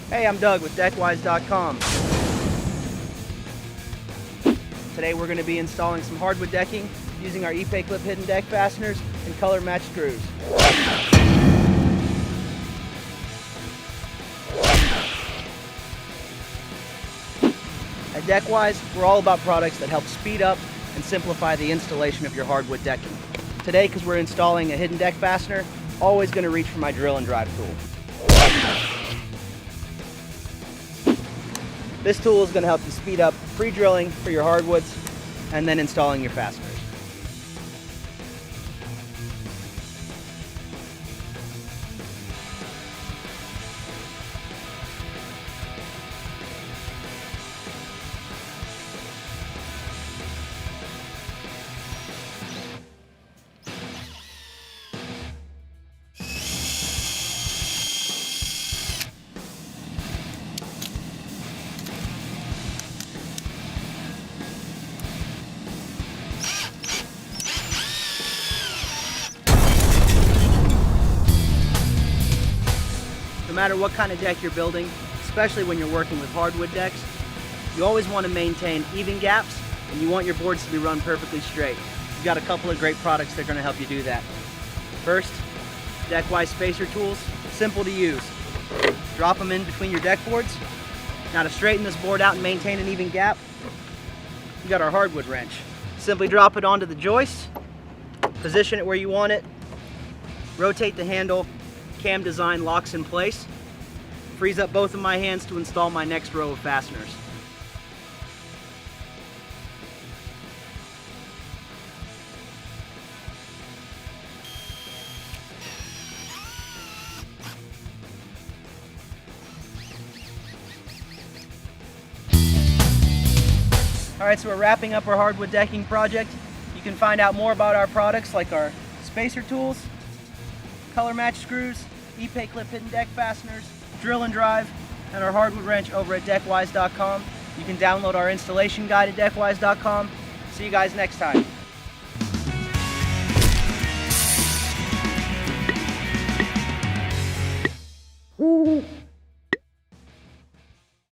Hey, I'm Doug with DeckWise.com. Today we're going to be installing some hardwood decking using our E-Clip hidden deck fasteners and color match screws. At DeckWise, we're all about products that help speed up and simplify the installation of your hardwood decking. Today, because we're installing a hidden deck fastener, always going to reach for my drill and drive tool. This tool is going to help you speed up pre-drilling for your hardwoods and then installing your fasteners. No matter what kind of deck you're building, especially when you're working with hardwood decks, you always want to maintain even gaps and you want your boards to be run perfectly straight. We've got a couple of great products that are going to help you do that. First, DeckWise spacer tools, simple to use. Drop them in between your deck boards. Now to straighten this board out and maintain an even gap, you got our hardwood wrench. Simply drop it onto the joist, position it where you want it, rotate the handle, cam design locks in place, frees up both of my hands to install my next row of fasteners. Alright, so we're wrapping up our hardwood decking project. You can find out more about our products like our spacer tools, color match screws, E-Clip hidden deck fasteners, drill and drive, and our hardwood wrench over at DeckWise.com. You can download our installation guide at DeckWise.com. See you guys next time. Ooh.